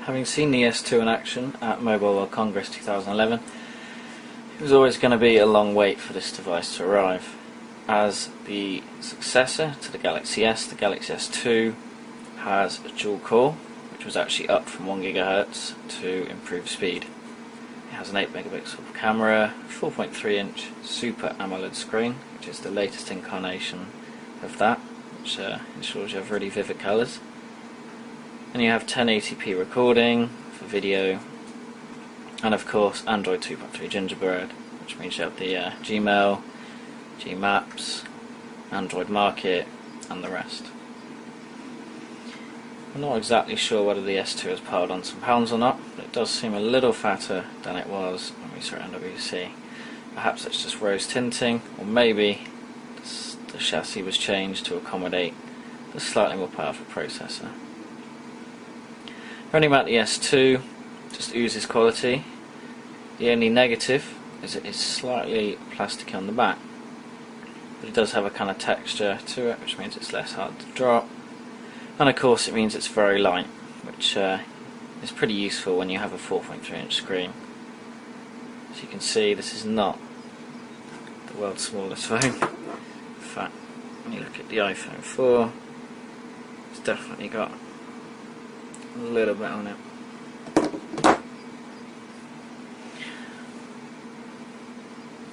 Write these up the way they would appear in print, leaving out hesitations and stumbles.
having seen the S2 in action at Mobile World Congress 2011, it was always going to be a long wait for this device to arrive, as the successor to the Galaxy S, the Galaxy S2, has a dual core, which was actually up from 1 GHz to improve speed. It has an 8 megapixel camera, 4.3 inch Super AMOLED screen, which is the latest incarnation of that, which ensures you have really vivid colours. And you have 1080p recording for video, and of course Android 2.3 Gingerbread, which means you have the Gmail, Gmaps, Android Market, and the rest. I'm not exactly sure whether the S2 has piled on some pounds or not, but it does seem a little fatter than it was when we saw MWC. Perhaps it's just rose tinting, or maybe the chassis was changed to accommodate the slightly more powerful processor. Running about the S2 just oozes quality. The only negative is it is slightly plasticky on the back, but it does have a kind of texture to it, which means it's less hard to drop. And of course it means it's very light, which is pretty useful when you have a 4.3 inch screen. As you can see, this is not the world's smallest phone. In fact, when you look at the iPhone 4, it's definitely got a little bit on it.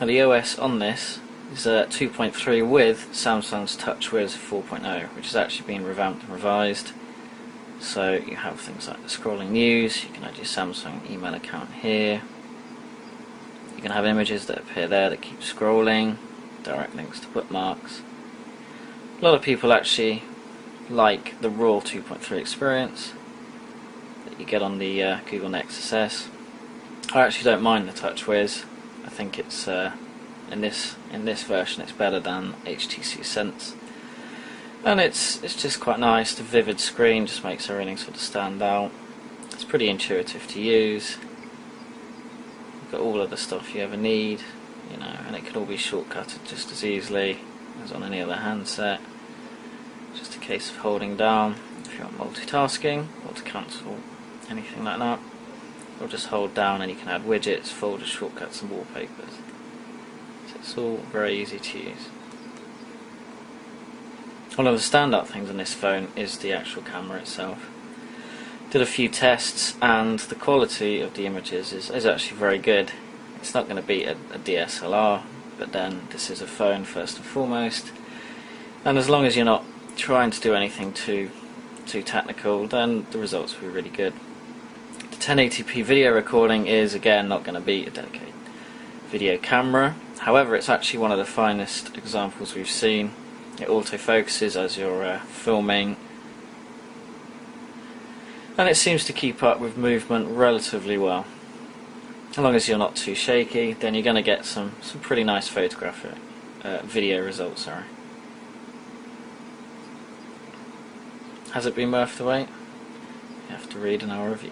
Now the OS on this is 2.3 with Samsung's TouchWiz 4.0, which has actually been revamped and revised. So you have things like the scrolling news, you can add your Samsung email account here, you can have images that appear there that keep scrolling, direct links to bookmarks. A lot of people actually like the raw 2.3 experience that you get on the Google Nexus S. I actually don't mind the TouchWiz. I think it's in this version it's better than HTC Sense, and it's just quite nice. The vivid screen just makes everything sort of stand out. It's pretty intuitive to use. You've got all of the stuff you ever need, you know, and it can all be shortcutted just as easily as on any other handset. It's just a case of holding down if you want multitasking or to cancel anything like that, or just hold down and you can add widgets, folders, shortcuts and wallpapers. So it's all very easy to use. One of the standout things on this phone is the actual camera itself. Did a few tests and the quality of the images is actually very good. It's not going to beat a DSLR, but then this is a phone first and foremost, and as long as you're not trying to do anything too technical, then the results will be really good. The 1080p video recording is again not going to beat a dedicated video camera. However, it's actually one of the finest examples we've seen. It autofocuses as you're filming, and it seems to keep up with movement relatively well. As long as you're not too shaky, then you're going to get some pretty nice photographic video results. Sorry. Has it been worth the wait? You have to read in our review.